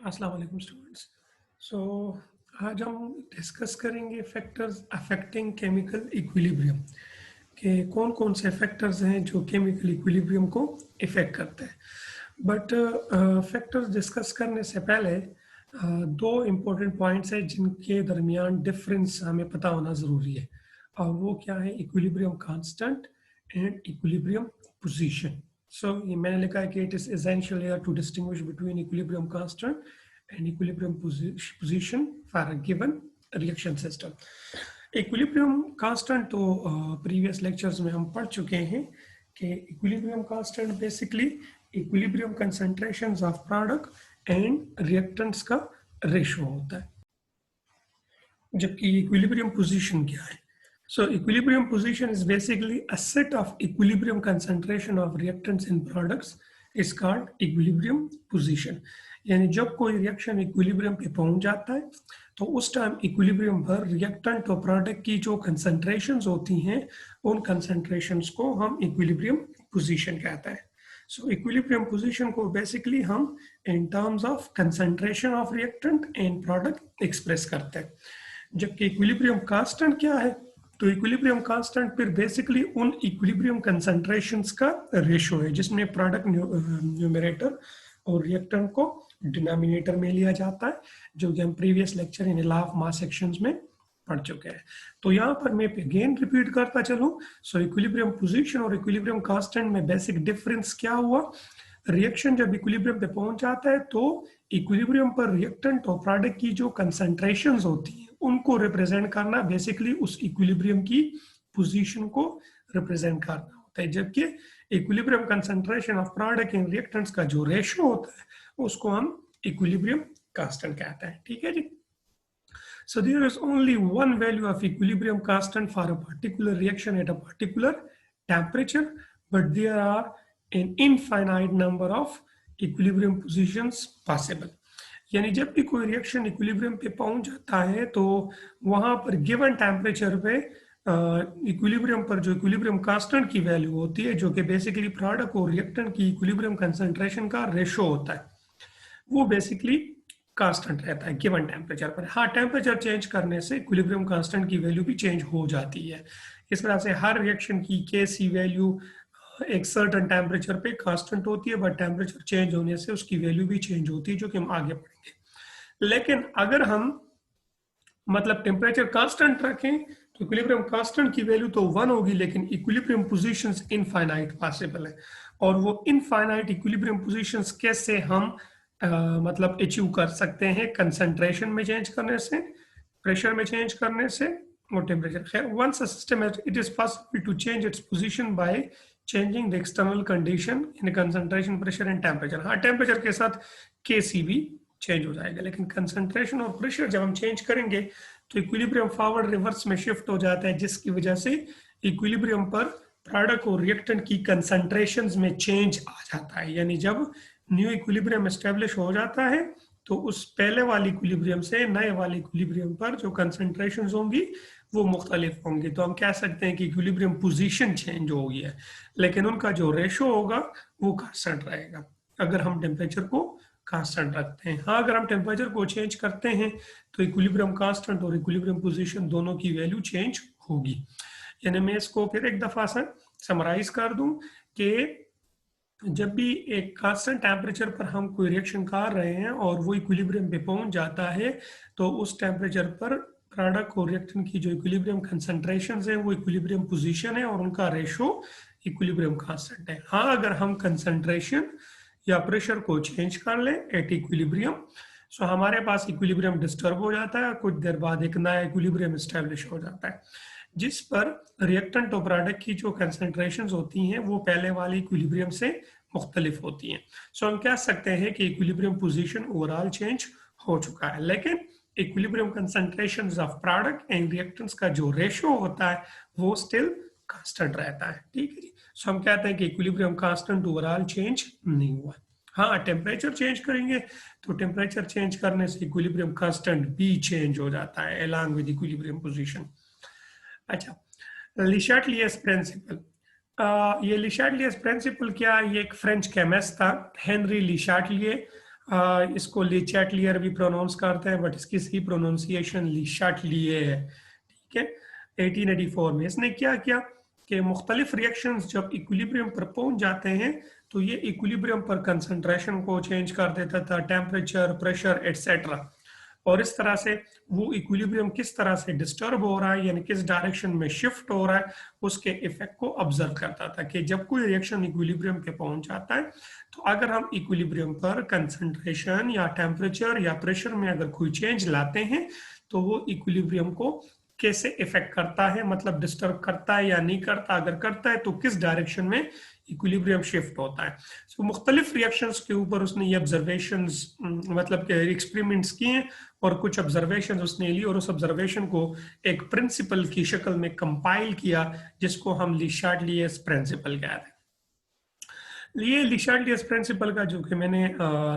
अस्सलाम वालेकुम स्टूडेंट्स। सो आज हम डिस्कस करेंगे फैक्टर्स अफेक्टिंग केमिकल इक्विलिब्रियम के कौन कौन से फैक्टर्स हैं जो केमिकल इक्विलिब्रियम को इफ़ेक्ट करते हैं। बट फैक्टर्स डिस्कस करने से पहले दो इम्पोर्टेंट पॉइंट्स हैं जिनके दरमियान डिफरेंस हमें पता होना ज़रूरी है, और वो क्या है? Equilibrium constant and equilibrium position. So ये मैंने लिखा है कि it is essential here to distinguish between equilibrium constant and equilibrium position for a given reaction system. Equilibrium constant तो previous lectures में हम पढ़ चुके हैं कि equilibrium constant basically equilibrium concentrations of product and reactants का ratio होता है, जबकि equilibrium position क्या है? So equilibrium position is basically a set of equilibrium concentration of reactants in products is called equilibrium position. यानी जब कोई रिएक्शन इक्विलिब्रियम पे पहुंच जाता है तो उस टाइम इक्विलिब्रियम पर रिएक्टेंट और प्रोडक्ट की जो कंसंट्रेशंस होती हैं उन कंसंट्रेशंस को हम इक्विलिब्रियम पोजीशन कहते हैं। सो इक्विलिब्रियम पोजीशन को बेसिकली हम in terms of concentration of reactant and product express करते हैं। जबकि इक्विलिब्रियम कांस्टेंट क्या है? तो इक्विलिब्रियम कांस्टेंट फिर बेसिकली उन इक्विलिब्रियम कंसंट्रेशंस का रेशो है जिसमें प्रोडक्ट न्यूमरेटर और रिएक्टेंट को डिनोमिनेटर में लिया जाता है, जो कि हम previous lecture in law of mass sections में पढ़ चुके हैं। तो यहाँ पर मैं अगेन रिपीट करता चलूं। सो इक्विलिब्रियम पोजीशन और इक्विलिब्रियम कांस्टेंट में बेसिक डिफरेंस क्या हुआ? रिएक्शन जब इक्विलिब्रियम पे पहुंच जाता है तो इक्विलिब्रियम पर रिएक्टेंट और प्रोडक्ट की जो कंसंट्रेशंस होती हैं उनको रिप्रेजेंट करना बेसिकली उस इक्विलिब्रियम की पोजीशन को रिप्रेजेंट करना होता है, जबकि equilibrium concentration of product and reactants का जो रेशियो होता है उसको हम इक्विलिब्रियम कांस्टेंट कहते हैं। ठीक है जी। So there is only one value of equilibrium constant for a particular reaction at a particular temperature, but there are an infinite number of equilibrium positions possible. यानी जब भी कोई रिएक्शन इक्विलिब्रियम पे पहुंच जाता है तो वहां पर गिवन टेम्परेचर पे इक्विलिब्रियम पर जो इक्विलिब्रियम कांस्टेंट की वैल्यू होती है, जो कि बेसिकली प्रोडक्ट और रिएक्टेंट की इक्विलिब्रियम कंसंट्रेशन का रेशो होता है, वो बेसिकली कांस्टेंट रहता है गिवन टेम्परेचर पर। हाँ, टेम्परेचर चेंज करने से इक्विलिब्रियम कांस्टेंट की वैल्यू भी चेंज हो जाती है। इस तरह से हर रिएक्शन की केसी वैल्यू एक सर्टेन टेम्परेचर पे कांस्टेंट होती है, बट टेम्परेचर चेंज होने से उसकी वैल्यू भी चेंज होती है, जो कि हम आगे पढ़ेंगे। लेकिन अगर हम मतलब टेम्परेचर कांस्टेंट रखें तो इक्विलिब्रियम कांस्टेंट की वैल्यू तो 1 होगी, लेकिन इक्विलिब्रियम पोजीशंस इनफाइनाइट पॉसिबल है। और वो इनफाइनाइट इक्विलिब्रियम पोजीशंस कैसे हम मतलब अचीव कर सकते हैं? कंसंट्रेशन में चेंज करने से, प्रेशर में चेंज करने से और टेम्परेचर। खैर, once a system it is possible to change its position by changing the external condition in concentration, pressure and temperature. हाँ, टेम्परेचर के साथ केसी भी चेंज हो जाएगा, लेकिन कंसंट्रेशन और प्रेशर जब हम चेंज करेंगे तो इक्विलिब्रियम फॉरवर्ड रिवर्स में शिफ्ट हो जाता है, जिसकी वजह से इक्विलिब्रियम पर प्रोडक्ट और रिएक्टेंट की कंसंट्रेशंस में चेंज आ जाता है। यानी जब न्यू इक्विलिब्रियम एस्टेब्लिश हो जाता है तो उस पहले वाले इक्विलिब्रियम से नए वाले इक्विलिब्रियम पर जो कंसंट्रेशंस होंगी वो मुख्तलिफ होंगी। तो हम कह सकते हैं कि इक्विलिब्रियम पोजीशन चेंज हो गई है, लेकिन उनका जो रेशो होगा वो कांस्टेंट रहेगा अगर हम टेम्परेचर को कांस्टेंट रखते हैं। हाँ, अगर हम टेम्परेचर को चेंज करते हैं तो इक्विलिब्रियम कांस्टेंट और इक्विलिब्रियम पोजीशन दोनों की वैल्यू चेंज होगी। यानी मैं इसको फिर एक दफा से समराइज कर दूं कि जब भी एक कांस्टेंट टेम्परेचर पर हम कोई रिएक्शन कर रहे हैं और वो इक्विलिब्रियम पे पहुंच जाता है तो उस टेम्परेचर पर प्रोडक्ट और रिएक्टेंट की जो इक्विलिब्रियम कंसंट्रेशंस है वो इक्विलिब्रियम पोजीशन है और उनका रेशो इक्विलिब्रियम कांस्टेंट है। हाँ, अगर हम कंसंट्रेशन या प्रेशर को चेंज कर लें एट इक्विलिब्रियम, सो हमारे पास इक्विलिब्रियम डिस्टर्ब हो जाता है, कुछ देर बाद एक नया इक्विलिब्रियम एस्टेब्लिश हो जाता है, जिस पर रिएक्टेंट और प्रोडक्ट की जो कंसंट्रेशंस होती हैं वो पहले वाले इक्विलिब्रियम से मुख्तलिफ होती हैं। सो हम कह सकते हैं कि इक्विलिब्रियम पोजीशन ओवरऑल चेंज हो चुका है, लेकिन equilibrium concentrations of product and reactants का जो रेशियो होता है वो स्टिल कांस्टेंट रहता है। ठीक है जी। सो हम कहते हैं कि इक्विलिब्रियम कांस्टेंट ओवरऑल चेंज नहीं हुआ। हाँ, टेम्परेचर चेंज करेंगे तो टेम्परेचर चेंज करने से इक्विलिब्रियम कांस्टेंट भी चेंज हो जाता है अलॉन्ग विद इक्विलिब्रियम पोजीशन। अच्छा, ले चाटलियर्स प्रिंसिपल। ये ले चाटलियर्स प्रिंसिपल क्या? ये एक फ्रेंच केमिस्ट था, हेनरी ले चाटलियर, इसको ली चैटलियर भी प्रोनाउंस करते हैं, बट इसकी सही प्रोनाउंसिएशन ली शाटलिए है, ठीक है। 1884 में इसने क्या किया कि मुख्तलिफ रिएक्शंस जब इक्विलिब्रियम पर पहुंच जाते हैं तो ये इक्विलिब्रियम पर कंसंट्रेशन को चेंज कर देता था, टेम्परेचर, प्रेशर एटसेट्रा, और इस तरह से वो इक्विलिब्रियम किस तरह से डिस्टर्ब हो रहा है यानी किस डायरेक्शन में शिफ्ट हो रहा है उसके इफेक्ट को ऑब्जर्व करता था कि जब कोई रिएक्शन इक्विलिब्रियम पे पहुंच जाता है तो अगर हम इक्विलिब्रियम पर कंसंट्रेशन या टेम्परेचर या प्रेशर में अगर कोई चेंज लाते हैं तो वो इक्विलिब्रियम को कैसे इफेक्ट करता है, मतलब डिस्टर्ब करता है या नहीं करता, अगर करता है तो किस डायरेक्शन में इक्विलिब्रियम शिफ्ट होता है। सो मुख्तलिफ रिएक्शंस के ऊपर उसने ये ऑब्जर्वेशंस मतलब एक्सपेरिमेंट्स किए और कुछ ऑब्जर्वेशन उसने ली और उस ऑब्जर्वेशन को एक प्रिंसिपल की शक्ल में कंपाइल किया जिसको हम ली शाटलियस प्रिंसिपल कहते हैं। ये ली शाटलियस प्रिंसिपल का जो कि मैंने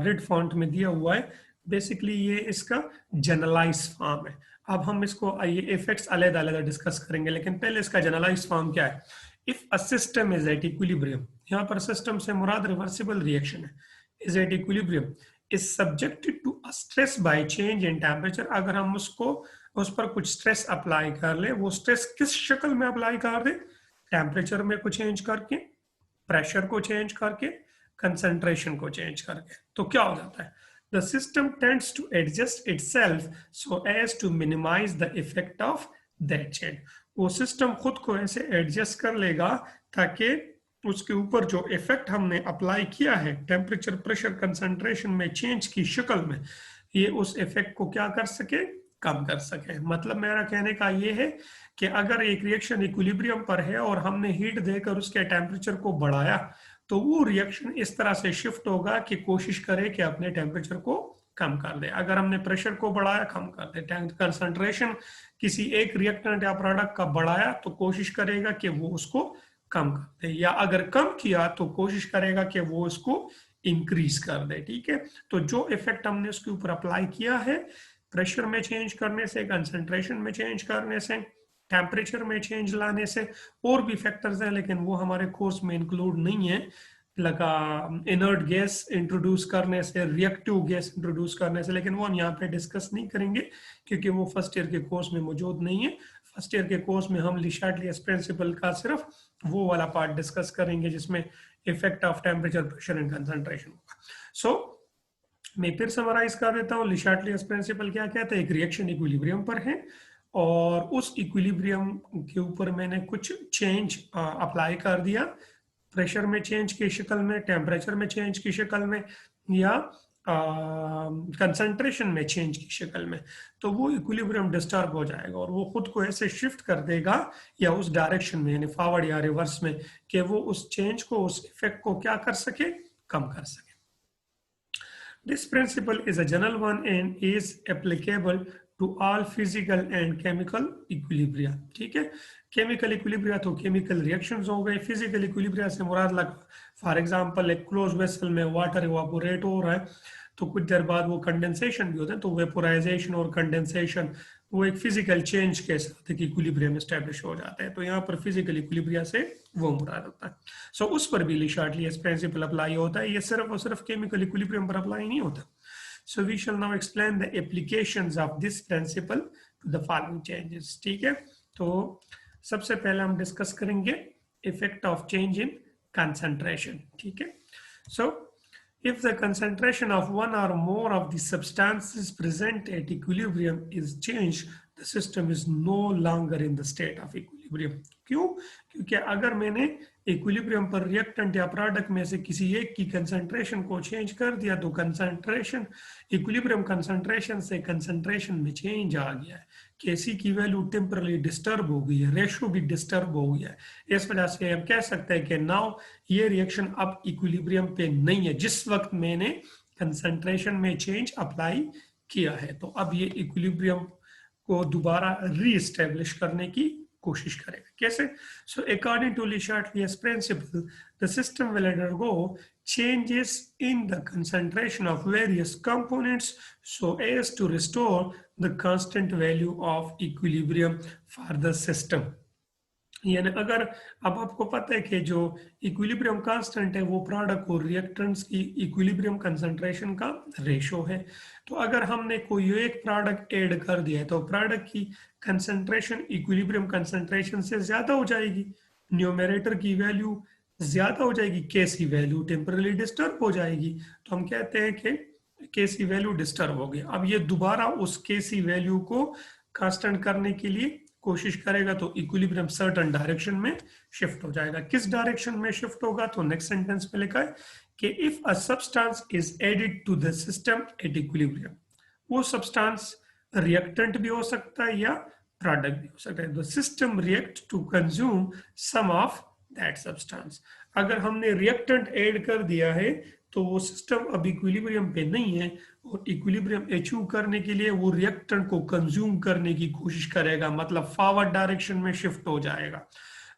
रेड फॉन्ट में दिया हुआ है, बेसिकली ये इसका जनरलाइज फॉर्म है। अब हम इसको ये इफेक्ट्स अलग-अलग डिस्कस करेंगे, लेकिन पहले इसका जनरलाइज फॉर्म क्या है। If a system is at equilibrium, यहाँ पर सिस्टम से मुराद रिवर्सिबल रिएक्शन है, is at equilibrium is subjected to a stress by change in temperature. अगर हम उस पर कुछ स्ट्रेस अप्लाई कर ले, वो स्ट्रेस किस शक्ल में अप्लाई कर दे, टेम्परेचर में को चेंज करके, प्रेशर को चेंज करके, कंसंट्रेशन को चेंज करके, तो क्या हो जाता है, the system tends to adjust itself so as to minimize the effect of that change. वो सिस्टम खुद को ऐसे एडजस्ट कर लेगा ताकि उसके ऊपर जो इफेक्ट हमने अप्लाई किया है टेम्परेचर, प्रेशर, कंसंट्रेशन में चेंज की शक्ल में, ये उस इफेक्ट को क्या कर सके, कम कर सके। मतलब मेरा कहने का ये है कि अगर एक रिएक्शन इक्विलिब्रियम पर है और हमने हीट देकर उसके टेम्परेचर को बढ़ाया तो वो रिएक्शन इस तरह से शिफ्ट होगा कि कोशिश करे कि अपने टेम्परेचर को कम कर दे। अगर हमने प्रेशर को बढ़ाया, कम कर दे, कंसंट्रेशन किसी एक रिएक्टेंट या प्रोडक्ट का बढ़ाया तो कोशिश करेगा कि वो उसको कम कर दे, या अगर कम किया तो कोशिश करेगा कि वो उसको इंक्रीज कर दे, ठीक है। तो जो इफेक्ट हमने उसके ऊपर अप्लाई किया है, प्रेशर में चेंज करने से, कंसंट्रेशन में चेंज करने से, टेम्परेचर में चेंज लाने से, और भी फैक्टर्स हैं लेकिन वो हमारे कोर्स में इंक्लूड नहीं है, लगा इनर्ट गैस इंट्रोड्यूस करने से, रिएक्टिव गैस इंट्रोड्यूस करने से, लेकिन वो हम यहाँ पे डिस्कस नहीं करेंगे क्योंकि वो फर्स्ट ईयर के कोर्स में मौजूद नहीं है। फर्स्ट ईयर के कोर्स में हम ली शाटलियस प्रिंसिपल का सिर्फ वो वाला पार्ट डिस्कस करेंगे जिसमें effect of temperature, pressure and concentration होगा। सो मैं फिर समराइज कर देता हूँ, ली शाटलियस प्रिंसिपल क्या कहता है, एक रिएक्शन इक्विलिब्रियम पर है और उस इक्विलिब्रियम के ऊपर मैंने कुछ चेंज अप्लाई कर दिया, प्रेशर में चेंज की शक्ल में, टेम्परेचर में चेंज की शक्ल में, या कंसंट्रेशन में चेंज की शक्ल में, तो वो इक्विलिब्रियम डिस्टर्ब हो जाएगा और वो खुद को ऐसे शिफ्ट कर देगा या उस डायरेक्शन में यानी फॉरवर्ड या रिवर्स में कि वो उस चेंज को, उस इफेक्ट को क्या कर सके, कम कर सके। This principle is a general one and is applicable to all physical and chemical equilibria. ठीक है, केमिकल इक्विलिब्रिया तो केमिकल रिएक्शंस हो गए, फिजिकल इक्विलिब्रिया से मुराद लगा फॉर एग्जांपल एक क्लोज वेसल में वाटर इवापोरेट हो रहा है तो कुछ देर बाद वो कंडेंसेशन भी होता है, तो वेपोराइजेशन और कंडेंसेशन वो एक फिजिकल चेंज के साथ एक इक्विलिब्रियम एस्टैब्लिश हो जाता है, तो यहाँ पर फिजिकल इक्विलिब्रिया से वो मुराद होता है। सो उस पर भी ली शाटलियस प्रिंसिपल अप्लाई होता है, ये सिर्फ और सिर्फ केमिकल इक्विलिब्रियम पर अप्लाई नहीं होता। So we shall now explain the applications of this principle to the following changes. ठीक है, तो सबसे पहले हम डिस्कस करेंगे effect of change in concentration. ठीक है, सो if the concentration of one or more of the substances present at equilibrium is changed, the system is no longer in the state of equilibrium. क्यों? क्योंकि अगर मैंने equilibrium पर reactant या product में से किसी एक की कंसंट्रेशन को चेंज कर दिया तो कंसंट्रेशन, इक्विलिब्रियम कंसंट्रेशन से कंसंट्रेशन में चेंज आ गया है, केसी की वैल्यू टेम्परली डिस्टर्ब हो गई है, रेशो भी डिस्टर्ब हो गया है, इस वजह से हम कह सकते हैं कि नाउ ये रिएक्शन अब इक्विलिब्रियम पे नहीं है जिस वक्त मैंने कंसंट्रेशन में चेंज अप्लाई किया है। तो अब ये इक्विलिब्रियम को दोबारा रीएस्टैब्लिश करने की कोशिश करेगा। कैसे? So according to Le Chatelier's principle the system will undergo changes in the concentration of various components so as to restore the constant value of equilibrium for the system. यानी अगर अब आपको पता है कि जो इक्विलिब्रियम कांस्टेंट है वो प्रोडक्ट और रिएक्टेंट्स की इक्विलिब्रियम कंसंट्रेशन का रेशो है। तो अगर हमने कोई एक प्रोडक्ट ऐड कर दिया है तो प्रोडक्ट की कंसंट्रेशन इक्विलिब्रियम कंसंट्रेशन से ज्यादा हो जाएगी, न्यूमरेटर की वैल्यू ज्यादा हो जाएगी, के सी वैल्यू टेम्परली डिस्टर्ब हो जाएगी। तो हम कहते हैं कि के सी वैल्यू डिस्टर्ब हो गई। अब ये दोबारा उस के सी वैल्यू को कांस्टेंट करने के लिए कोशिश करेगा तो इक्विलिब्रियम सर्टेन डायरेक्शन में शिफ्ट हो जाएगा। किस डायरेक्शन में शिफ्ट होगा? तो नेक्स्ट सेंटेंस में लिखा है कि if a substance is added to the system at equilibrium, वो सब्सटेंस रिएक्टेंट भी हो सकता है या प्रोडक्ट भी हो सकता है। The system react to consume some of that substance. अगर हमने रिएक्टेंट ऐड कर दिया है तो वो सिस्टम अब इक्विलिब्रियम पे नहीं है और इक्विलिब्रियम अचीव करने के लिए वो रिएक्टेंट को कंज्यूम करने की कोशिश करेगा, मतलब फॉरवर्ड डायरेक्शन में शिफ्ट हो जाएगा।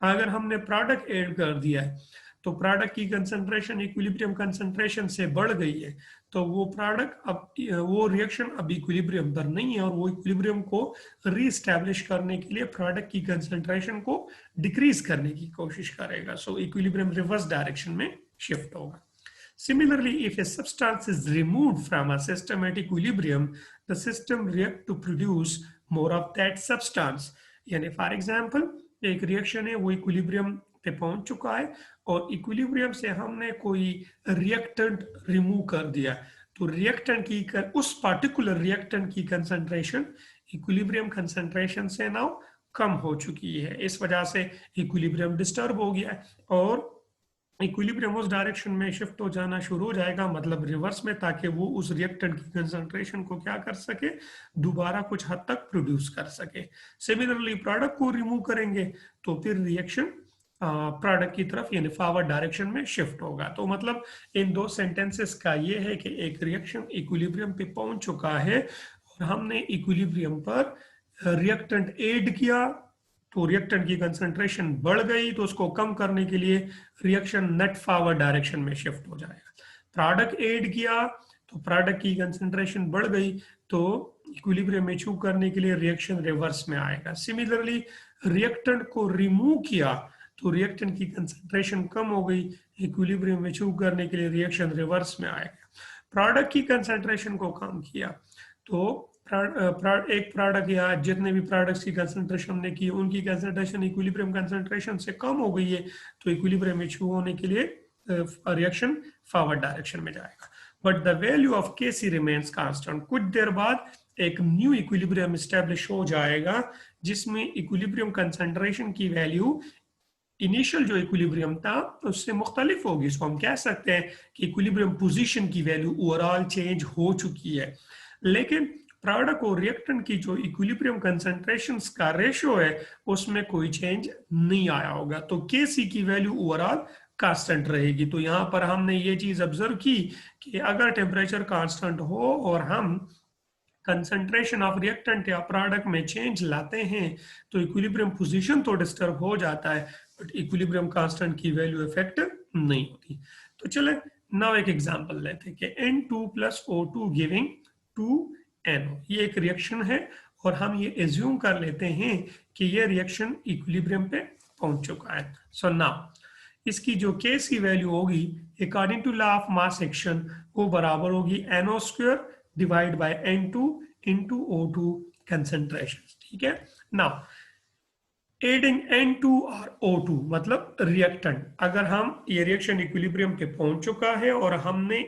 अगर हमने प्रोडक्ट ऐड कर दिया है तो प्रोडक्ट की कंसंट्रेशन इक्विलिब्रियम कंसंट्रेशन से बढ़ गई है, तो वो प्रोडक्ट अब वो रिएक्शन अब इक्विलिब्रियम पर नहीं है और वो इक्विलिब्रियम को रीस्टैब्लिश करने के लिए प्रोडक्ट की कंसंट्रेशन को डिक्रीज करने की कोशिश करेगा। सो इक्विलिब्रियम रिवर्स डायरेक्शन में शिफ्ट होगा। Similarly, if a substance is removed from a system at equilibrium, the system reacts to produce more of that substance. यानी फॉर एग्जाम्पल एक रिएक्शन है वो इक्विलिब्रियम पे पहुंच चुका है और इक्विलिब्रियम से हमने कोई रिएक्टेंट रिमूव कर दिया, तो रिएक्टेंट की उस पर्टिकुलर रिएक्टेंट की कंसंट्रेशन इक्विलिब्रियम कंसंट्रेशन से नाउ कम हो चुकी है। इस वजह से इक्विलिब्रियम डिस्टर्ब हो गया है और इक्विलिब्रियम उस डायरेक्शन में शिफ्ट हो जाना शुरू हो जाएगा, मतलब रिवर्स में, ताकि वो उस रिएक्टेंट की कंसंट्रेशन को क्या कर सके, दोबारा कुछ हद तक प्रोड्यूस कर सके। सिमिलरली प्रोडक्ट को रिमूव करेंगे तो फिर रिएक्शन प्रोडक्ट की तरफ यानी फॉरवर्ड डायरेक्शन में शिफ्ट होगा। तो मतलब इन दो सेंटेंसेस का ये है कि एक रिएक्शन इक्विलिब्रियम पे पहुंच चुका है और हमने इक्विलिब्रियम पर रिएक्टेंट ऐड किया तो रिएक्टेंट की कंसंट्रेशन बढ़ गई, तो उसको कम करने के लिए रिएक्शन नेट फॉरवर्ड डायरेक्शन में शिफ्ट हो जाएगा। प्रोडक्ट ऐड किया तो प्रोडक्ट की कंसंट्रेशन बढ़ गई तो इक्विलिब्रियम अचीव करने के लिए रिएक्शन रिवर्स में आएगा। सिमिलरली रिएक्टेंट को रिमूव किया तो रिएक्टेंट की कंसंट्रेशन कम हो गई, इक्विलिब्रियम अचीव करने के लिए रिएक्शन रिवर्स में आएगा। प्रोडक्ट की कंसंट्रेशन को कम किया तो एक प्रोडक्ट या जितने भी प्रोडक्ट्स की कंसंट्रेशन हमने की उनकी कंसंट्रेशन इक्विलिब्रियम कंसंट्रेशन से कम हो गई है, तो इक्विलिब्रियम अचीव होने के लिए रिएक्शन फॉरवर्ड डायरेक्शन में जाएगा। But the value of KC remains constant. कुछ देर बाद एक न्यू इक्विलिब्रियम एस्टेब्लिश हो जाएगा जिसमें इक्विलिब्रियम कंसंट्रेशन की वैल्यू इनिशियल जो इक्विलिब्रियम था उससे मुख्तलिफ होगी। इसको हम कह सकते हैं कि इक्विलिब्रियम पोजीशन की वैल्यू ओवरऑल चेंज हो चुकी है, लेकिन प्रोडक्ट और रिएक्टेंट की जो इक्विलिब्रियम कंसंट्रेशंस का रेशियो है उसमें कोई चेंज नहीं आया होगा, तो केसी की वैल्यू ओवरऑल कांस्टेंट रहेगी। तो यहाँ पर हमने ये चीज ऑब्जर्व की कि अगर टेम्परेचर कांस्टेंट हो और हम कंसंट्रेशन ऑफ रिएक्टेंट या प्रोडक्ट में चेंज लाते हैं तो इक्विलिब्रियम पोजीशन तो डिस्टर्ब हो जाता है बट इक्विलिब्रियम कांस्टेंट की वैल्यू इफेक्ट नहीं होती। तो चले नाउ एक एग्जांपल लेते हैं कि N2 + O2 गिविंग 2NO। ये एक रिएक्शन है और हम ये एज्यूम कर लेते हैं कि ये रिएक्शन इक्विलिब्रियम पे पहुंच चुका है। सो नाउ इसकी जो केस की वैल्यू होगी according to law of mass action वो बराबर होगी NO² divide by N2 into O2 concentration. ठीक है, नाउ एडिंग N2 और O2 मतलब रिएक्टेंट, अगर हम ये रिएक्शन इक्विलिब्रियम पे पहुंच चुका है और हमने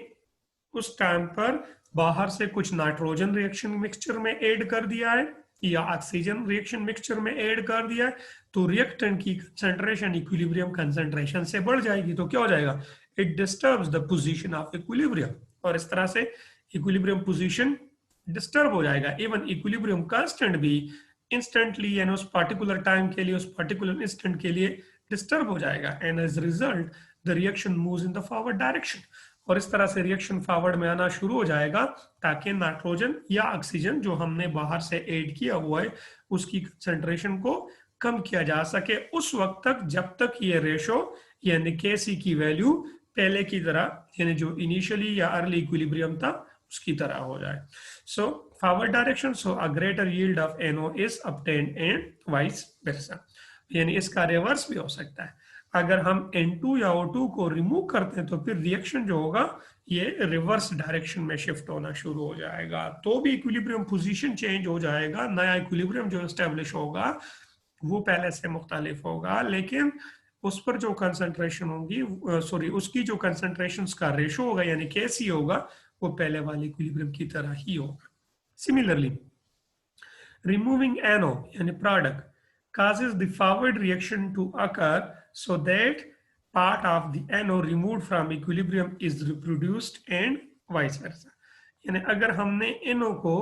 उस टाइम पर बाहर से कुछ नाइट्रोजन रिएक्शन मिक्सचर में ऐड कर दिया है या ऑक्सीजन रिएक्शन मिक्सचर में ऐड कर दिया है, तो रिएक्टेंट की कंसंट्रेशन इक्विलिब्रियम कंसंट्रेशन से बढ़ जाएगी। तो क्या हो जाएगा, it disturbs the position of equilibrium, और इस तरह से इक्विलिब्रियम पोजीशन डिस्टर्ब हो जाएगा। इवन इक्विलिब्रियम कांस्टेंट भी इंस्टेंटली यानी उस पर्टिकुलर टाइम के लिए, उस पर्टिकुलर इंस्टेंट के लिए डिस्टर्ब हो जाएगा and as result the reaction moves in the forward direction. और इस तरह से रिएक्शन फॉरवर्ड में आना शुरू हो जाएगा ताकि नाइट्रोजन या ऑक्सीजन जो हमने बाहर से ऐड किया हुआ है उसकी कंसंट्रेशन को कम किया जा सके उस वक्त तक जब तक ये रेशो यानी केसी की वैल्यू पहले की तरह यानी जो इनिशियली या अर्ली इक्विलिब्रियम था उसकी तरह हो जाए। So forward direction, so a greater yield of NO is obtained and vice versa। यानी इसका रिवर्स भी हो सकता है। अगर हम N2 या O2 को रिमूव करते हैं तो फिर रिएक्शन जो होगा ये रिवर्स डायरेक्शन में शिफ्ट होना शुरू हो जाएगा, तो भी इक्विलिब्रियम पोजीशन चेंज हो जाएगा। नया इक्विलिब्रियम जो एस्टेब्लिश होगा वो पहले से मुख्तलिफ होगा, लेकिन उस पर जो कंसंट्रेशन होगी, सॉरी, उसकी जो कंसंट्रेशन का रेशो होगा यानी केसी होगा, वो पहले वाले इक्विलिब्रियम की तरह ही होगा। सिमिलरली removing NO यानी product causes the forward reaction to occur so that part of the NO removed from equilibrium is reproduced and vice versa। यानी अगर हमने NO को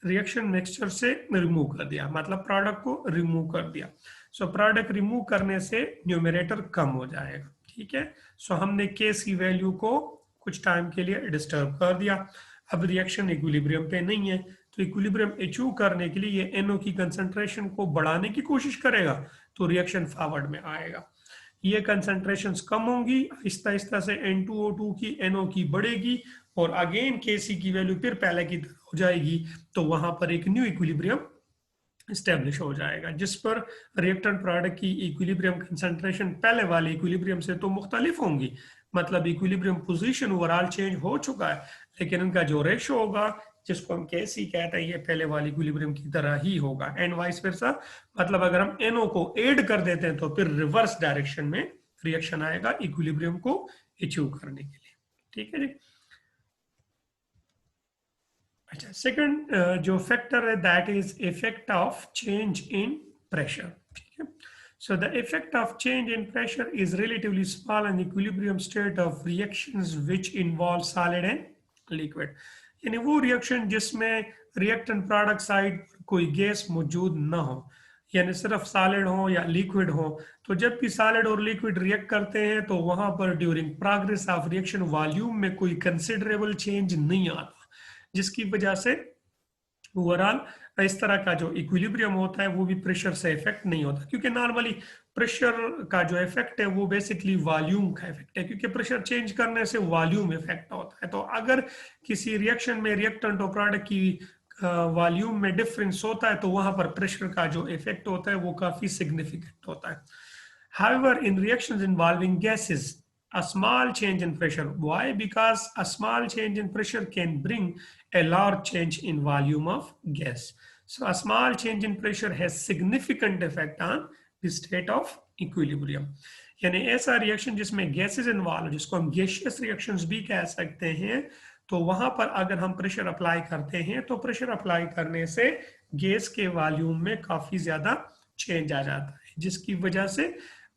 रिएक्शन मिक्सचर से रिमूव कर दिया, मतलब प्रोडक्ट को रिमूव कर दिया, सो प्रोडक्ट रिमूव करने से न्यूमरेटर कम हो जाएगा, ठीक है। सो हमने Kc वैल्यू को कुछ टाइम के लिए डिस्टर्ब कर दिया, अब रिएक्शन इक्विलिब्रियम पे नहीं है, तो इक्विलिब्रियम अचीव करने के लिए ये NO की कंसंट्रेशन को बढ़ाने की कोशिश करेगा, तो रिएक्शन फॉरवर्ड में आएगा। ये कंसंट्रेशंस कम होंगी, आहिस्ता आहिस्ता से N2O2 की NO की बढ़ेगी और अगेन Kc की वैल्यू फिर पहले की तरह हो जाएगी, तो वहां पर एक न्यू इक्विलिब्रियम स्टेब्लिश हो जाएगा, जिस पर रिएक्टेंट प्रोडक्ट की इक्विलिब्रियम कंसंट्रेशन पहले वाले इक्विलिब्रियम से तो मुख्तलिफ होंगी, मतलब इक्विलिब्रियम पोजीशन ओवरऑल चेंज हो चुका है, लेकिन उनका जो रेशो होगा जिसको हम Kc कहते हैं ये पहले वाले इक्विलिब्रियम की तरह ही होगा, एंड वाइस वर्सा। मतलब अगर हम NO को ऐड कर देते हैं तो फिर रिवर्स डायरेक्शन में रिएक्शन आएगा इक्विलिब्रियम को अचीव करने के लिए, ठीक है जी। अच्छा, सेकंड जो फैक्टर है that is effect of change in pressure, ठीक है। So the effect of change in pressure is relatively small in equilibrium state of reactions which involve solid and liquid। यानी वो रिएक्शन जिसमें रिएक्टेंट प्रोडक्ट साइड कोई gas मौजूद ना हो, यानी सिर्फ सॉलिड हो या लिक्विड हो, तो जब भी सॉलिड और लिक्विड रिएक्ट करते हैं तो वहां पर during progress of reaction volume में कोई कंसिडरेबल चेंज नहीं आता, जिसकी वजह से ओवरऑल इस तरह का जो इक्विलिब्रियम होता है वो भी प्रेशर से इफेक्ट नहीं होता, क्योंकि नॉर्मली प्रेशर का जो इफेक्ट है वो बेसिकली वॉल्यूम का इफेक्ट है, क्योंकि प्रेशर चेंज करने से वॉल्यूम इफेक्ट होता है। तो अगर किसी रिएक्शन में रिएक्टेंट और प्रोडक्ट की वॉल्यूम में डिफरेंस होता है तो वहां पर प्रेशर का जो इफेक्ट होता है वो काफी सिग्निफिकेंट होता है। However, in reactions involving gases, a small change in pressure. Why? Because a small change in pressure can bring a large change in volume of gas. So a small change in pressure has significant effect on the state of equilibrium. यानी ऐसा reaction जिसमें gases involve, जिसको हम gaseous reactions भी कह सकते हैं, तो वहां पर अगर हम प्रेशर अप्लाई करते हैं तो प्रेशर अप्लाई करने से गैस के वॉल्यूम में काफी ज्यादा चेंज आ जाता है, जिसकी वजह से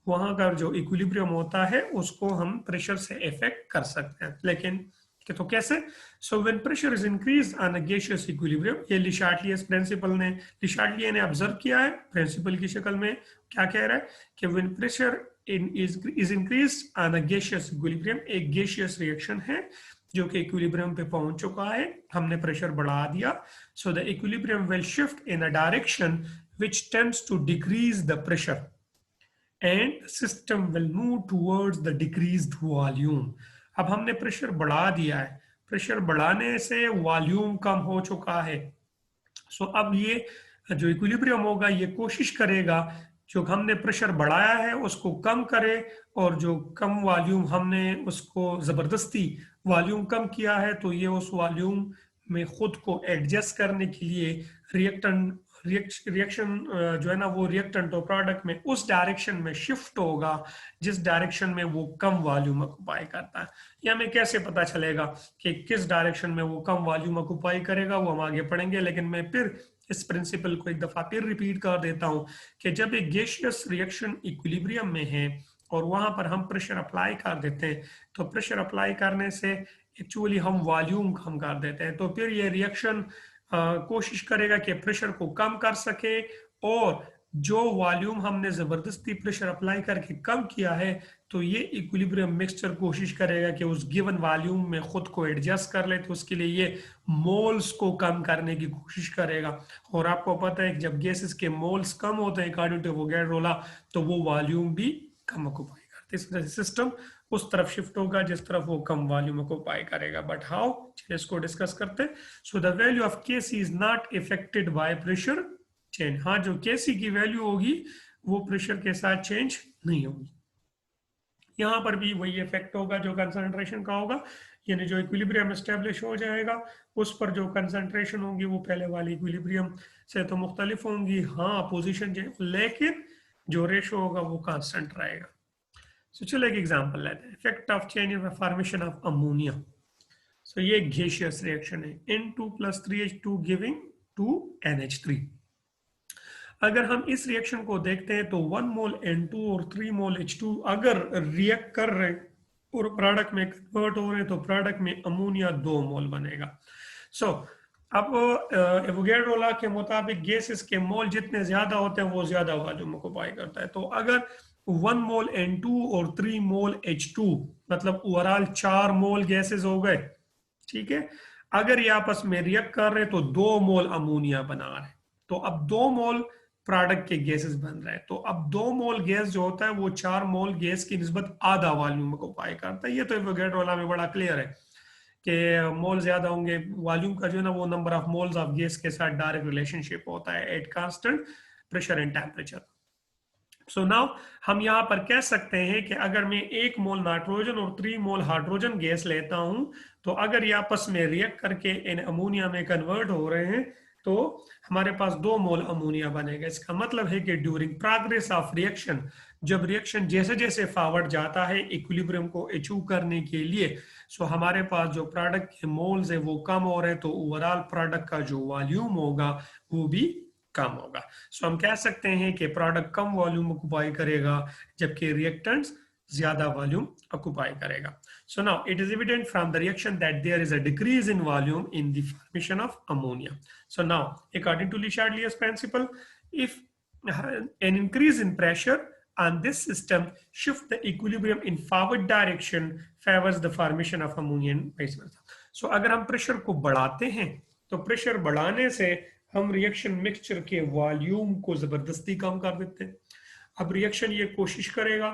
वहां का जो इक्विलिब्रियम होता है उसको हम प्रेशर से इफेक्ट कर सकते हैं। लेकिन तो कैसे? So when pressure is increase on a gaseous equilibrium, ये लिशार्टलियस प्रिंसिपल ने लिशार्टलिये ने ऑब्जर्व किया है प्रिंसिपल की शक्ल में। क्या कह रहा है कि when pressure is increase on a gaseous equilibrium, एक गैसियस रिएक्शन है जो कि इक्विलिब्रियम पे पहुंच चुका है, हमने प्रेशर बढ़ा दिया, so the equilibrium will shift in a direction which tends to decrease the pressure and system will move towards the decreased volume। अब हमने प्रेशर बढ़ा दिया है, प्रेशर बढ़ाने से वॉल्यूम कम हो चुका है, सो अब ये जो इक्विलिब्रियम होगा ये कोशिश करेगा जो हमने प्रेशर बढ़ाया है उसको कम करे, और जो कम वॉल्यूम हमने उसको जबरदस्ती वॉल्यूम कम किया है तो ये उस वॉल्यूम में खुद को एडजस्ट करने के लिए रिएक्शन जो है ना वो रिएक्टेंट और प्रोडक्ट में उस डायरेक्शन में शिफ्ट होगा जिस डायरेक्शन में वो कम वॉल्यूम ऑक्युपाई करता है। ये हमें कैसे पता चलेगा कि किस डायरेक्शन में वो कम वॉल्यूम ऑक्युपाई करेगा, वो हम आगे पढ़ेंगे, लेकिन मैं फिर इस प्रिंसिपल को एक दफा फिर रिपीट कर देता हूं कि जब एक गैसियस रिएक्शन इक्विलिब्रियम में है और वहां पर हम प्रेशर अप्लाई कर देते हैं, तो प्रेशर अप्लाई करने से एक्चुअली हम वॉल्यूम कम कर देते हैं, तो फिर ये रिएक्शन कोशिश करेगा कि प्रेशर को कम कर सके, और जो वॉल्यूम हमने जबरदस्ती प्रेशर अप्लाई करके कम किया है तो ये इक्विलिब्रियम मिक्सचर कोशिश करेगा कि उस गिवन वॉल्यूम में खुद को एडजस्ट कर ले, तो उसके लिए ये मोल्स को कम करने की कोशिश करेगा। और आपको पता है कि जब गैसेस के मोल्स कम होते हैं अकॉर्डिंग टू वोगैड्रोला, तो वो वॉल्यूम भी कम ऑक्युपाई करते हैं, सिस्टम उस तरफ शिफ्ट होगा जिस तरफ वो कम वॉल्यूम को ऑक्युपाई करेगा। बट हाउ, इसको डिस्कस करते हैं। So the value of Kc is not affected by pressure change. हाँ, जो Kc की वैल्यू होगी वो प्रेशर के साथ चेंज नहीं होगी। यहाँ पर भी वही इफेक्ट होगा जो कंसंट्रेशन का होगा, यानी जो इक्विलिब्रियम एस्टेब्लिश हो जाएगा उस पर जो कंसंट्रेशन होंगी वो पहले वाले इक्विलिब्रियम से तो मुख्तलिफ होंगी, हाँ पोजीशन लेकिन जो रेशो होगा वो कांस्टेंट रहेगा। सो चलो एक एग्जांपल लेते हैं, effect of change in formation of ammonia. So ये गैसियस रिएक्शन है, N2 + 3H2 गिविंग 2NH3। अगर हम इस रिएक्शन को देखते हैं तो 1 मोल N2 और 3 मोल H2 अगर रिएक्ट कर रहे हैं और प्रोडक्ट में कन्वर्ट हो रहे हैं तो प्रोडक्ट में अमोनिया 2 मोल बनेगा। सो अब एवोगैड्रो लॉ के मुताबिक गैसेस के मोल जितने ज्यादा होते हैं वो ज्यादा वॉल्यूम ऑक्युपाई करता है। तो अगर 1 मोल N2 और 3 मोल H2 मतलब ओवरऑल 4 मोल गैसेस हो गए, ठीक है। अगर ये आपस में रिएक्ट कर रहे हैं तो 2 मोल अमोनिया बना रहे हैं, तो अब 2 मोल प्रोडक्ट के गैसेस बन रहे हैं। तो अब 2 मोल गैस जो होता है वो 4 मोल गैस की निस्बत आधा वॉल्यूम को पाई करता है। ये तो एवोगैड्रो लॉ में बड़ा क्लियर है कि मोल ज्यादा होंगे, वॉल्यूम का जो है ना वो number of moles of gas के साथ डायरेक्ट रिलेशनशिप होता है at constant pressure and temperature. So now हम यहाँ पर कह सकते हैं कि अगर मैं 1 मोल नाइट्रोजन और 3 मोल हाइड्रोजन गैस लेता हूं तो अगर ये आपस में रिएक्ट करके इन अमोनिया में कन्वर्ट हो रहे हैं तो हमारे पास 2 मोल अमोनिया बनेगा। इसका मतलब है कि ड्यूरिंग प्रोग्रेस ऑफ रिएक्शन, जब रिएक्शन जैसे जैसे फॉरवर्ड जाता है इक्विलिब्रियम को अचीव करने के लिए, सो हमारे पास जो प्रोडक्ट के मोल्स है वो कम हो रहे हैं तो ओवरऑल प्रोडक्ट का जो वॉल्यूम होगा वो भी कम होगा। सो हम कह सकते हैं कि प्रोडक्ट कम वॉल्यूम ऑक्युपाई करेगा जबकि रिएक्टेंट्स ज्यादा वॉल्यूम ऑक्युपाई करेगा। So now it is evident from the reaction that there is a decrease in volume in the formation of ammonia. So now according to Le Chatelier's principle, if an increase in pressure on this system shift the equilibrium in forward direction favors the formation of ammonia and vice versa. So अगर हम pressure को बढ़ाते हैं तो pressure बढ़ाने से हम reaction mixture के वॉल्यूम को जबरदस्ती कम कर देते हैं। अब रिएक्शन ये कोशिश करेगा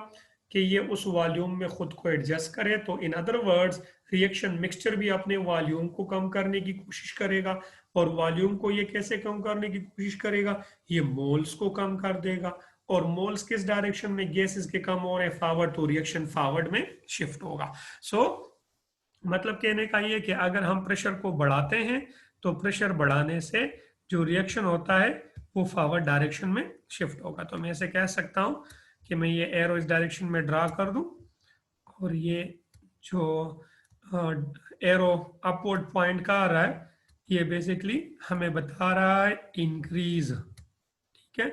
कि ये उस वॉल्यूम में खुद को एडजस्ट करे, तो in other words reaction mixture भी अपने वॉल्यूम को कम करने की कोशिश करेगा। और वॉल्यूम को ये कैसे कम करने की कोशिश करेगा, ये मोल्स को कम कर देगा। और मोल्स किस डायरेक्शन में गैसेस के कम हो रहे हैं, फॉरवर्ड, तो रिएक्शन फॉरवर्ड में शिफ्ट होगा। सो मतलब कहने का ये कि अगर हम प्रेशर को बढ़ाते हैं तो प्रेशर बढ़ाने से जो रिएक्शन होता है वो फॉरवर्ड डायरेक्शन में शिफ्ट होगा। तो मैं ऐसे कह सकता हूं कि मैं ये एरो इस डायरेक्शन में ड्रा कर दूं और ये जो एरो अपवर्ड पॉइंट का आ रहा है ये बेसिकली हमें बता रहा है इंक्रीज, ठीक है,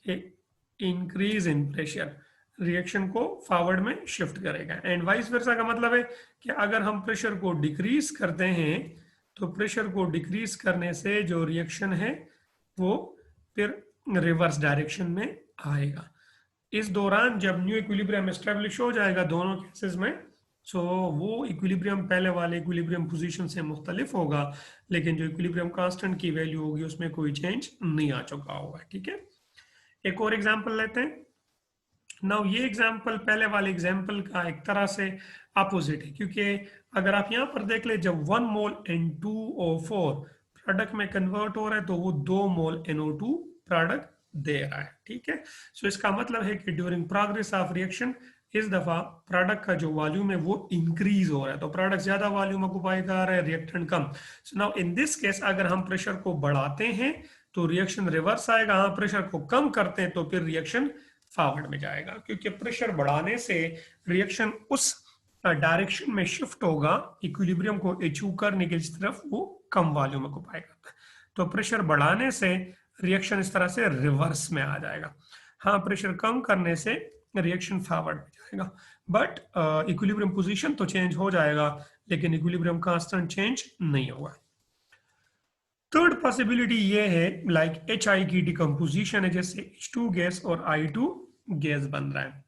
कि इंक्रीज इन प्रेशर रिएक्शन को फॉरवर्ड में शिफ्ट करेगा। एंड वाइस वर्सा का मतलब है कि अगर हम प्रेशर को डिक्रीज करते हैं तो प्रेशर को डिक्रीज करने से जो रिएक्शन है वो फिर रिवर्स डायरेक्शन में आएगा। इस दौरान जब न्यू इक्विलिब्रियम एस्टेब्लिश हो जाएगा दोनों केसेस में, सो वो इक्विलिब्रियम पहले वाले इक्विलिब्रियम पोजीशन से मुख्तलिफ होगा, लेकिन जो इक्विलिब्रियम कांस्टेंट की वैल्यू होगी उसमें कोई चेंज नहीं आ चुका होगा। ठीक है, एक और एग्जांपल लेते हैं। नाउ ये एग्जांपल पहले वाले एग्जांपल का एक तरह से अपोजिट है, क्योंकि अगर आप यहाँ पर देख ले जब 1 मोल N2O4 प्रोडक्ट में कन्वर्ट हो रहा है तो वो 2 मोल NO2 प्रोडक्ट दे रहा है। ठीक है, सो इसका मतलब है कि ड्यूरिंग प्रोग्रेस ऑफ रिएक्शन इस दफा प्रोडक्ट का जो वॉल्यूम है वो इंक्रीज हो रहा है, तो प्रोडक्ट ज्यादा वॉल्यूम ऑक्युपाई कर रहा है, reactant come. So now in this case अगर हम प्रेशर को बढ़ाते हैं तो रिएक्शन रिवर्स आएगा, हाँ प्रेशर को कम करते हैं तो फिर रिएक्शन फॉरवर्ड में जाएगा, क्योंकि प्रेशर बढ़ाने से रिएक्शन उस डायरेक्शन में शिफ्ट होगा इक्विलिब्रियम को अचीव करने की जिस तरफ वो कम वॉल्यूम ऑक्युपाई करता है। तो प्रेशर बढ़ाने से रिएक्शन इस तरह से रिवर्स में आ जाएगा, हाँ प्रेशर कम करने से रिएक्शन फॉरवर्ड में जाएगा, बट इक्विलिब्रियम पोजीशन तो चेंज हो जाएगा लेकिन इक्विलिब्रियम कांस्टेंट चेंज नहीं होगा। थर्ड पॉसिबिलिटी ये है लाइक HI की डिकम्पोजिशन है, जैसे H2 गैस और I2 गैस बन रहा है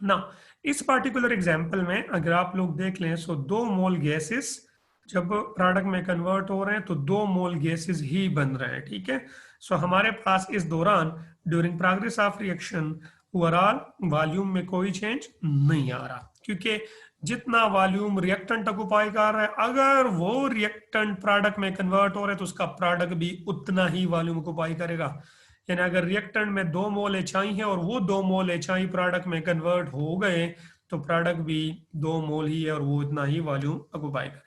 ना। इस पार्टिकुलर एग्जांपल में अगर आप लोग देख लें सो 2 मोल गैसेस जब प्रोडक्ट में कन्वर्ट हो रहे हैं तो 2 मोल गैसेस ही बन रहे हैं। ठीक है, सो हमारे पास इस दौरान during progress of reaction overall volume में कोई चेंज नहीं आ रहा, क्योंकि जितना वॉल्यूम रिएक्टेंट ऑक्युपाई कर रहा है अगर वो रिएक्टेंट प्रोडक्ट में कन्वर्ट हो रहा है तो उसका प्रोडक्ट भी उतना ही वॉल्यूम ऑक्युपाई करेगा। यानी अगर रिएक्टेंट में 2 मोल HI है और वो 2 मोल HI प्रोडक्ट में कन्वर्ट हो गए तो प्रोडक्ट भी 2 मोल ही है और वो इतना ही वॉल्यूम ऑक्यूपाई करेगा।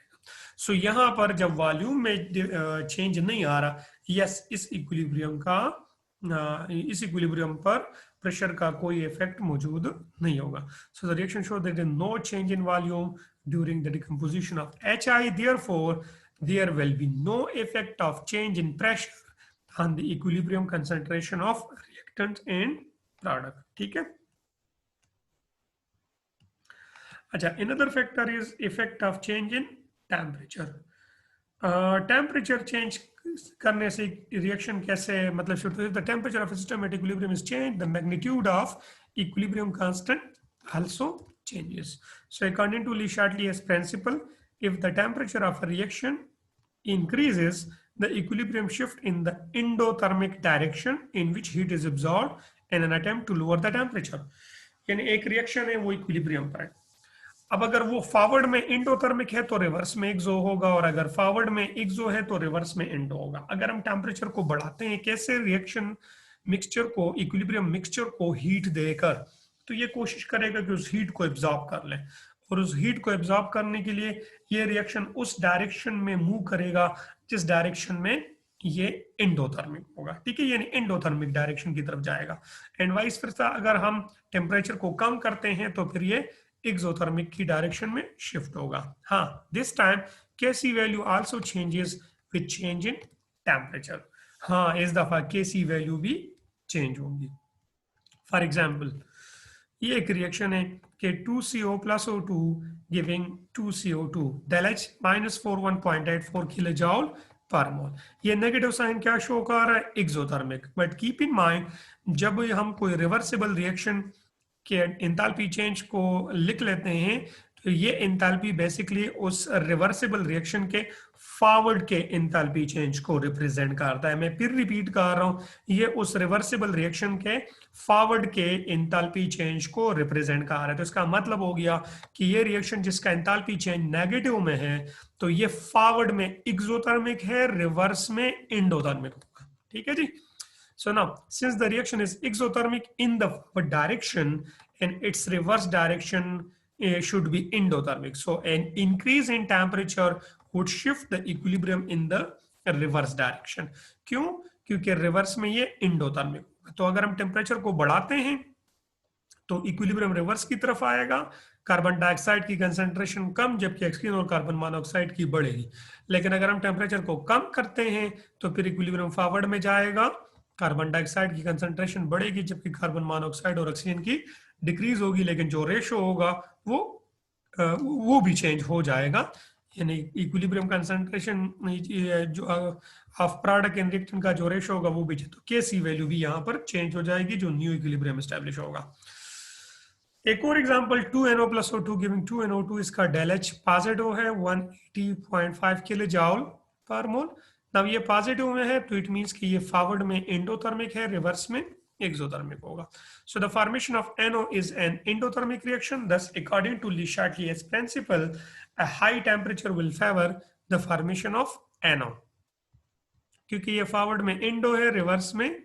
सो यहाँ पर जब वॉल्यूम में चेंज नहीं आ रहा, यस इस इक्विलिब्रियम पर प्रेशर का कोई इफेक्ट मौजूद नहीं होगा। So the reaction show that no change in volume during the decomposition of HI, therefore there will be no effect of change in pressure on the equilibrium concentration of reactant and product. ठीक है। अच्छा, another factor is effect of change in temperature. Temperature change करने से reaction कैसे मतलब शुरू होती है? The temperature of a system at equilibrium is changed, the magnitude of equilibrium constant also changes. So according to Le-Chatelier's principle, if the temperature of a reaction increases, the equilibrium shift in the endothermic direction in which heat is absorbed in an attempt to lower the temperature. यानी एक reaction है वो equilibrium पर है। अब अगर वो forward में इंडोथर्मिक है तो रिवर्स में एक्सो होगा, और अगर फॉरवर्ड में एक्सो है तो रिवर्स में इंडो होगा। अगर हम टेम्परेचर को बढ़ाते हैं कैसे, रिएक्शन मिक्सचर को, इक्विलिब्रियम मिक्सचर को हीट देकर, तो ये कोशिश करेगा कि उस हीट को एब्जॉर्ब कर ले, और उस हीट को एब्जॉर्ब करने के लिए ये रिएक्शन उस डायरेक्शन में मूव करेगा जिस डायरेक्शन में ये एंडोथर्मिक होगा। ठीक है, यानी एंडोथर्मिक डायरेक्शन की तरफ जाएगा। एंड वाइस वर्सा, अगर हम टेम्परेचर को कम करते हैं तो फिर ये एक्सोथर्मिक की डायरेक्शन में शिफ्ट होगा। हाँ, this time Kc value also changes with change in temperature. हाँ, इस दफा Kc वैल्यू भी चेंज होगी। फॉर एग्जाम्पल, ये एक रिएक्शन है कि 2CO plus O2 giving 2CO2, del H minus 41.84 kilojoule पर मोल। ये नेगेटिव साइन क्या शो कर रहा है? Exothermic. But keep in mind जब हम कोई रिवर्सिबल रिएक्शन के एंथैल्पी चेंज को लिख लेते हैं तो ये एंथैल्पी बेसिकली उस रिवर्सिबल रिएक्शन के फॉरवर्ड के एंथैल्पी चेंज को रिप्रेजेंट करता है। मैं फिर रिपीट कर रहा हूं, ये उस रिवर्सिबल रिएक्शन के फॉरवर्ड के एंथैल्पी चेंज को रिप्रेजेंट कर रहा है। तो इसका मतलब हो गया कि ये रिएक्शन जिसका एंथैल्पी चेंज नेगेटिव में है तो ये फॉरवर्ड में एक्सोथर्मिक है, रिवर्स में एंडोथर्मिक होगा। ठीक है जी। So now, since the reaction is exothermic in the forward direction and its reverse direction should be endothermic. So an increase in temperature would shift the equilibrium in the reverse direction. क्यों? क्योंकि reverse में ये endothermic होगा। तो अगर हम temperature को बढ़ाते हैं तो इक्विलिब्रियम रिवर्स की तरफ आएगा, कार्बन डाइऑक्साइड की कंसेंट्रेशन कम जबकि ऑक्सीजन और कार्बन मोनोऑक्साइड की बढ़ेगी। लेकिन अगर हम टेम्परेचर को कम करते हैं तो फिर इक्विलिब्रियम फॉरवर्ड में जाएगा, कार्बन डाइऑक्साइड की कंसेंट्रेशन बढ़ेगी जबकि कार्बन मोनोऑक्साइड और ऑक्सीजन की डिक्रीज होगी, लेकिन जो रेशो होगा वो भी चेंज हो जाएगा। यानी इक्विलिब्रियम कंसेंट्रेशन जो ऑफ प्रोडक्ट एंड रिएक्टेंट का जो रेशो होगा वो भी, तो Kc वैल्यू भी यहाँ पर चेंज हो जाएगी जो न्यू इक्विलिब्रियम एस्टैब्लिश होगा। एक और example 2NO plus O2 giving 2NO2, इसका डेल H पॉजिटिव है 180.5 किलोजूल पर मोल। अब ये पॉजिटिव में है तो इट मींस कि ये फॉरवर्ड में एंडोथर्मिक है, रिवर्स में एक्सोथर्मिक होगा। So the formation of NO is an endothermic reaction, thus according to Le-Chatelier's principle a high temperature will favor the formation of NO, क्योंकि ये फॉरवर्ड में एंडो है, रिवर्स में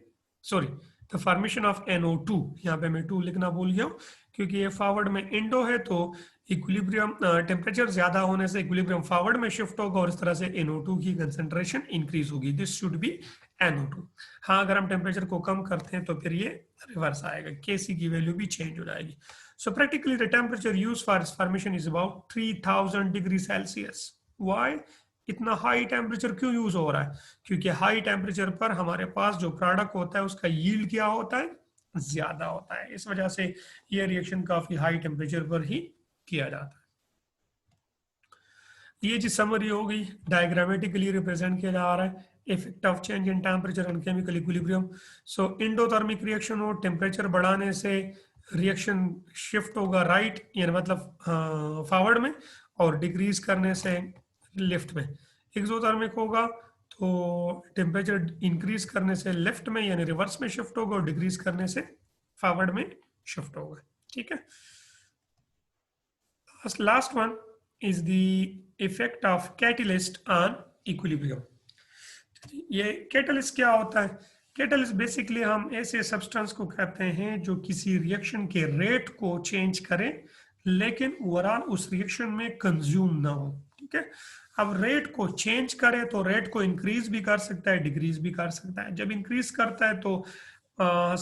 द फॉर्मेशन ऑफ NO2, यहाँ पे मैं 2 लिखना भूल गया हूँ, क्योंकि ये फॉरवर्ड में एंडो है तो इक्विलिब्रियम टेम्परेचर ज्यादा होने से इक्विलिब्रियम फॉरवर्ड में शिफ्ट होगा और इस तरह से NO2 की कंसेंट्रेशन इंक्रीज होगी। This should be NO2। हाँ, अगर हम टेम्परेचर को कम करते हैं तो फिर ये रिवर्स आएगा, Kc की वैल्यू भी चेंज हो जाएगी। So practically the temperature used for इस formation is about 3000 degree Celsius. Why इतना हाई टेम्परेचर क्यों यूज हो रहा है? क्योंकि हाई टेम्परेचर पर हमारे पास जो प्रोडक्ट होता है उसका यील्ड क्या होता है? ज्यादा होता है। इस वजह से ये रिएक्शन काफी हाई टेम्परेचर पर ही किया जाता है। ये जी समरी हो गई, डायग्रामेटिकली रिप्रेजेंट किया जा रहा है effect of change in temperature and chemical equilibrium. So endothermic reaction हो, टेम्परेचर बढ़ाने से रिएक्शन शिफ्ट होगा राइट, यानी मतलब फॉरवर्ड में, और डिक्रीज करने से लेफ्ट में। एक्सोथर्मिक होगा तो टेम्परेचर इंक्रीज करने से लेफ्ट में यानी रिवर्स में शिफ्ट होगा और डिक्रीज करने से फॉरवर्ड में शिफ्ट होगा। ठीक है। Last one is the effect of catalyst on equilibrium. ये कैटलिस्ट क्या होता है? कैटलिस्ट बेसिकली हम ऐसे सब्सटेंस को कहते हैं जो किसी रिएक्शन के रेट को चेंज करे लेकिन ओवरऑल उस रिएक्शन में कंज्यूम ना हो, ठीक है। अब रेट को चेंज करे तो रेट को इंक्रीज भी कर सकता है, डिक्रीज भी कर सकता है। जब इंक्रीज करता है तो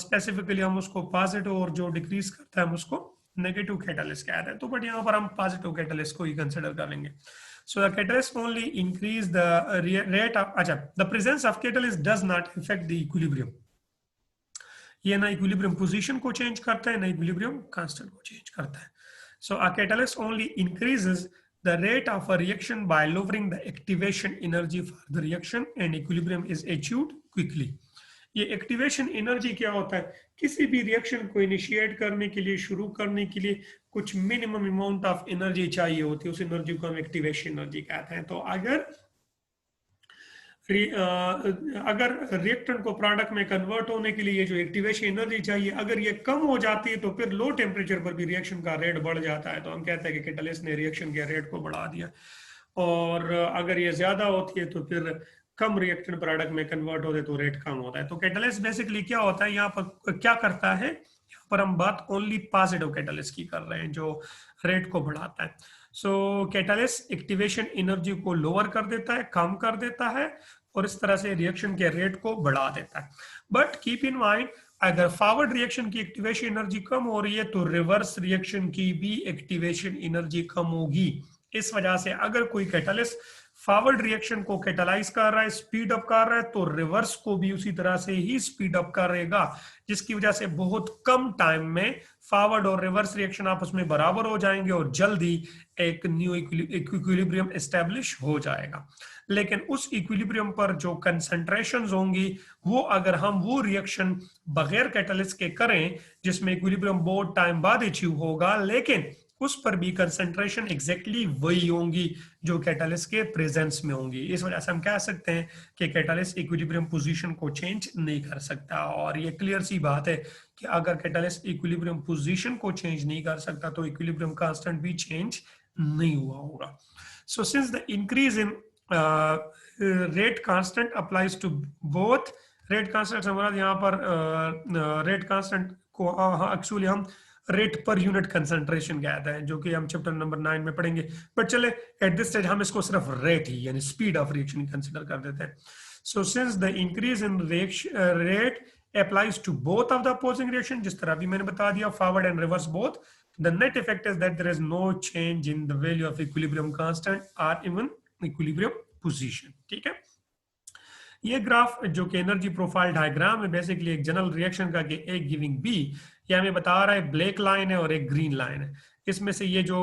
स्पेसिफिकली हम उसको पॉजिटिव, और जो डिक्रीज करता है हम उसको नेगेटिव कैटलिस्ट कहते हैं। तो बट यहाँ पर हम पॉजिटिव कैटलिस्ट को ही कंसिडर करेंगे। So the catalyst only increase the rate of, अच्छा, the presence of catalyst does not affect the equilibrium. ये ना equilibrium position को change करता है, ना equilibrium constant को change करता है. So a catalyst only increases the rate of a reaction by lowering the activation energy for the reaction and equilibrium is achieved quickly. ये एक्टिवेशन एनर्जी क्या होता है? किसी भी रिएक्शन को इनिशिएट करने के लिए, शुरू करने के लिए कुछ मिनिमम अमाउंट ऑफ एनर्जी चाहिए होती है, उस एनर्जी को हम एक्टिवेशन एनर्जी कहते हैं। तो अगर रिएक्टेंट को प्रोडक्ट में कन्वर्ट होने के लिए ये जो एक्टिवेशन एनर्जी चाहिए, अगर ये कम हो जाती है तो फिर लो टेम्परेचर पर भी रिएक्शन का रेट बढ़ जाता है। तो हम कहते हैं कि कैटलिस्ट ने रिएक्शन के रेट को बढ़ा दिया। और अगर ये ज्यादा होती है तो फिर कम रिएक्टेंट प्रोडक्ट में कन्वर्ट होते तो रेट कम होता है। तो कैटलिस्ट बेसिकली क्या होता है, यहाँ पर क्या करता है, यहाँ पर हम बात ओनली पॉजिटिव कैटलिस्ट की कर रहे हैं जो रेट को बढ़ाता है। सो कैटलिस्ट एक्टिवेशन एनर्जी को लोअर कर देता है, कम कर देता है, और इस तरह से रिएक्शन के रेट को बढ़ा देता है। बट कीप इन माइंड, अगर फॉरवर्ड रिएक्शन की एक्टिवेशन एनर्जी कम हो रही है तो रिवर्स रिएक्शन की भी एक्टिवेशन एनर्जी कम होगी। इस वजह से अगर कोई कैटलिस्ट फॉरवर्ड रिएक्शन को कैटलाइज कर रहा है, स्पीड अप कर रहा है, तो रिवर्स को भी उसी तरह से ही स्पीड अप करेगा, जिसकी वजह से बहुत कम टाइम में फॉरवर्ड और रिवर्स रिएक्शन आपस में बराबर हो जाएंगे और जल्दी एक न्यू इक्विलिब्रियम एस्टेब्लिश हो जाएगा। लेकिन उस इक्विलिब्रियम पर जो कंसंट्रेशंस होंगी, वो अगर हम वो रिएक्शन बगैर कैटलिस्ट के करें जिसमें इक्विलिब्रियम बहुत टाइम बाद अचीव होगा, लेकिन उस पर भी कंसंट्रेशन एग्जैक्टली वही होंगी जो कैटलिस्ट के प्रेजेंस में होंगी। इस वजह से हम कह सकते हैं कि कैटलिस्ट इक्विलिब्रियम पोजीशन को चेंज नहीं कर सकता। और ये क्लियर सी बात है कि अगर कैटलिस्ट इक्विलिब्रियम पोजीशन को चेंज नहीं कर सकता तो इक्विलिब्रियम कांस्टेंट भी चेंज नहीं हुआ होगा। So since the increase in rate constant applies to both, rate constant हमारा यहाँ पर रेट कांस्टेंट को एक्चुअली हम रेट पर यूनिट कंसंट्रेशन कहते हैं, जो कि हम चैप्टर नंबर 9 में पढ़ेंगे। बट चले एट दिस स्टेज हम इसको सिर्फ रेट ही यानी स्पीड ऑफ रिएक्शन कंसीडर कर देते हैं। सो since the increase in rate applies to both of the opposing reaction, जिस तरह भी मैंने बता दिया, forward and reverse both, the net effect is that there is no change in the value of equilibrium constant or even equilibrium position। ठीक है, ये graph जो कि एनर्जी प्रोफाइल डायग्राम है, बेसिकली एक जनरल रिएक्शन का कि एक गिविंग बी, ये हमें बता रहा है ब्लैक लाइन है और एक ग्रीन लाइन है। इसमें से ये जो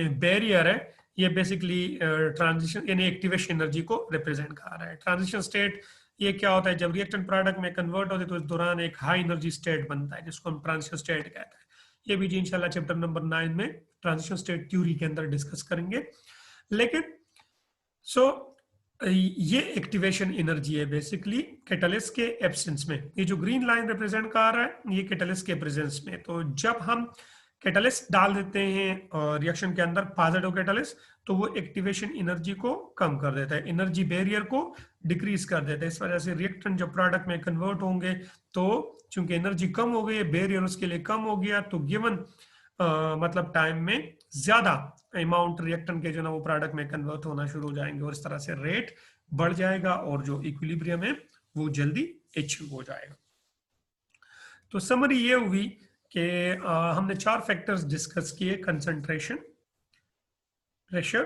बैरियर है ये बेसिकली ट्रांजिशन यानी एक्टिवेशन एनर्जी को रिप्रेजेंट कर रहा है। ट्रांजिशन स्टेट ये क्या होता है, जब रिएक्टेंट प्रोडक्ट में कन्वर्ट होते तो इस दौरान एक हाई एनर्जी स्टेट बनता है जिसको हम ट्रांजिशन स्टेट कहते हैं। ये भी जी इंशाल्लाह चैप्टर नंबर 9 में ट्रांजिशन स्टेट थ्योरी के अंदर डिस्कस करेंगे। लेकिन ये एक्टिवेशन एनर्जी है बेसिकली कैटलिस्ट के एब्सेंस में। ये जो ग्रीन लाइन रिप्रेजेंट कर रहा है ये कैटलिस्ट के प्रेजेंस में। तो जब हम कैटलिस्ट डाल देते हैं रिएक्शन के अंदर पॉजिटिव कैटलिस्ट, तो वो एक्टिवेशन एनर्जी को कम कर देता है, एनर्जी बैरियर को डिक्रीज कर देता है। इस वजह से रिएक्टेंट जब प्रोडक्ट में कन्वर्ट होंगे तो चूंकि एनर्जी कम हो गई है, बैरियर उसके लिए कम हो गया, तो गिवन मतलब टाइम में ज्यादा अमाउंट रिएक्टेंट के जो ना वो प्रोडक्ट में कन्वर्ट होना शुरू हो जाएंगे और इस तरह से रेट बढ़ जाएगा और जो इक्विलिब्रियम है वो जल्दी अचीव हो जाएगा। तो समरी ये हुई कि हमने 4 फैक्टर्स डिस्कस किए, concentration, pressure,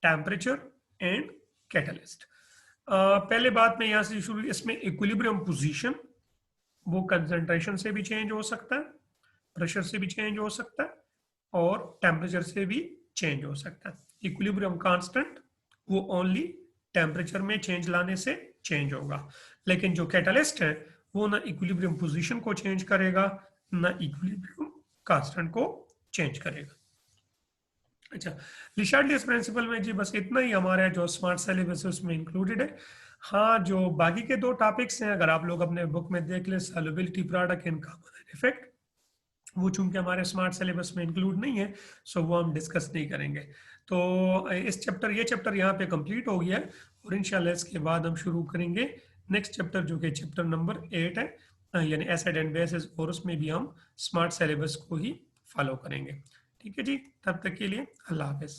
temperature and catalyst. पहले बात में यहां से शुरू, इसमें इक्विलिब्रियम पोजीशन वो कंसंट्रेशन से भी चेंज हो सकता है, प्रेशर से भी चेंज हो सकता है और टेम्परेचर से भी चेंज हो सकता है। इक्विलिब्रियम कांस्टेंट वो ओनली टेम्परेचर में चेंज लाने से चेंज होगा, लेकिन जो कैटलिस्ट है वो ना इक्विलिब्रियम पोजीशन को चेंज करेगा ना इक्विलिब्रियम कांस्टेंट को चेंज करेगा। अच्छा, ली शार्टलीज प्रिंसिपल में जी बस इतना ही हमारे जो स्मार्ट सिलेबस है उसमें इंक्लूडेड है। हाँ, जो बाकी के 2 टॉपिक्स हैं अगर आप लोग अपने बुक में देख ले, solubility product and carbonyl effect, वो चूंकि हमारे स्मार्ट सिलेबस में इंक्लूड नहीं है सो वो हम डिस्कस नहीं करेंगे। तो ये चैप्टर यहाँ पे कंप्लीट हो गया है और इंशाल्लाह इसके बाद हम शुरू करेंगे नेक्स्ट चैप्टर जो कि चैप्टर नंबर 8 है, यानी एसिड एंड बेसिस, और उसमें भी हम स्मार्ट सिलेबस को ही फॉलो करेंगे। ठीक है जी, तब तक के लिए अल्लाह हाफिज।